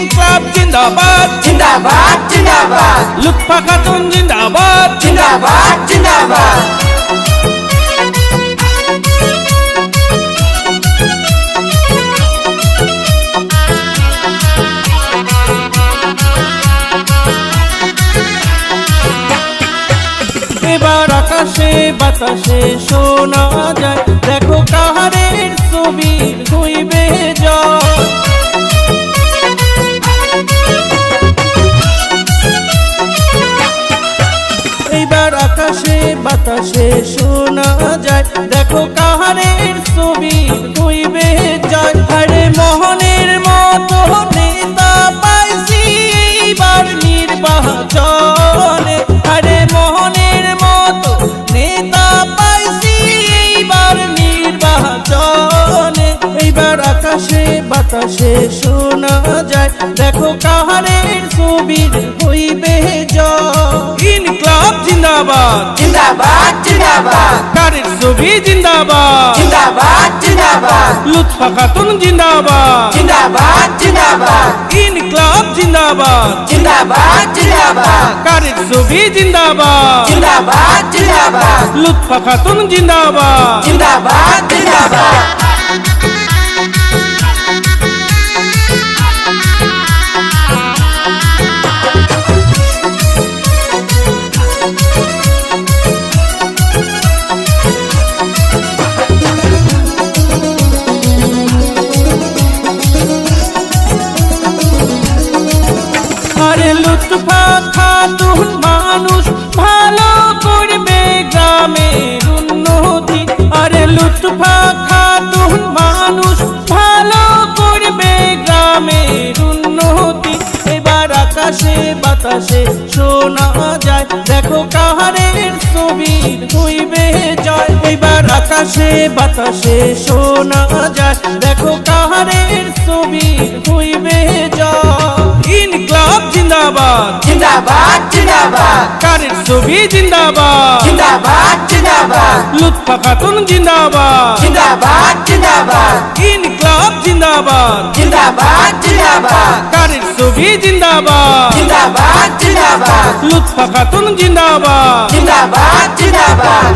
ইনকলাব জিন্দাবাদ জিন্দাবাদ জিন্দাবাদ লুৎফা খাতুন জিন্দাবাদ জিন্দাবাদ জিন্দাবাদ এবার আকাশে বাতাসে শোনা যায় দেখো কাহারের ছবি হইবে জয় এইবার আকাশে বাতাসে শোনা যায় দেখো কাহারের ছবি হইবে জয় আরে মোহনের মতো নেতা পাইছি এইবার নির্বাচনে আরে মোহনের মতো নেতা পাইছি এইবার নির্বাচনে এইবার আকাশে বাতাসে শোনা যায় দেখো কাহারের ছবি হইবে জয় ইনকলাব জিন্দাবাদ জিন্দাবাদ জিন্দাবাদ কারের ছবি জিন্দাবাদ জিন্দাবাদ জিন্দাবাদ লুৎফা খাতুন জিন্দাবাদ জিন্দাবাদ জিন্দাবাদ ইনকলাব জিন্দাবাদ জিন্দাবাদ জিন্দাবাদ কারের ছবি জিন্দাবাদ জিন্দাবাদ জিন্দাবাদ লুৎফা খাতুন জিন্দাবাদ জিন্দাবাদ জিন্দাবাদ আরে লুৎফা খাতুন মানুষ ভালো করবে গ্রামের উন্নতি আরে লুৎফা খাতুন মানুষ ভালো করবে গ্রামের উন্নতি এবার আকাশে বাতাসে শোনা যায় দেখো কাহারের ছবি হইবে জয় এবার আকাশে বাতাসে শোনা যায় দেখো কাহারের ছবি হইবে জয় ইনকলাব জিন্দাবাদ জিন্দাবাদ জিন্দাবাদ কারের ছবি জিন্দাবাদ জিন্দাবাদ জিন্দাবাদ লুৎফা খাতুন জিন্দাবাদ জিন্দাবাদ জিন্দাবাদ ইনকলাব জিন্দাবাদ জিন্দাবাদ জিন্দাবাদ কারের ছবি জিন্দাবাদ জিন্দাবাদ জিন্দাবাদ লুৎফা খাতুন জিন্দাবাদ জিন্দাবাদ জিন্দাবাদ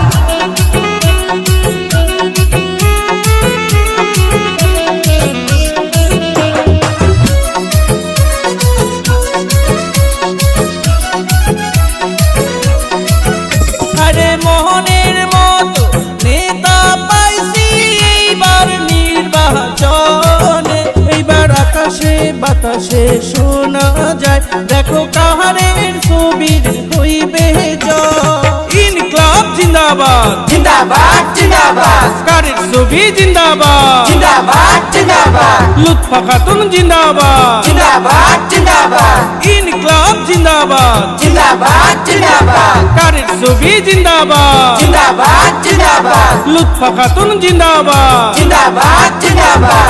আরে মোহনের মতো নেতা পাইছি এইবার নির্বাচনে এইবার আকাশে বাতাসে শোনা যায় দেখো কাহারের ছবি হইবে জয় ইনকলাব জিন্দাবাদ জিন্দাবাদ জিন্দাবাদ কারের ছবি জিন্দাবাদ জিন্দাবাদ জিন্দাবাদ লুৎফা খাতুন জিন্দাবাদ জিন্দাবাদ জিন্দাবাদ ইনকলাব জিন্দাবাদ জিন্দাবাদ জিন্দাবাদ কারের ছবি জিন্দাবাদ জিন্দাবাদ জিন্দাবাদ লুৎফা খাতুন জিন্দাবাদ জিন্দাবাদ জিন্দাবাদ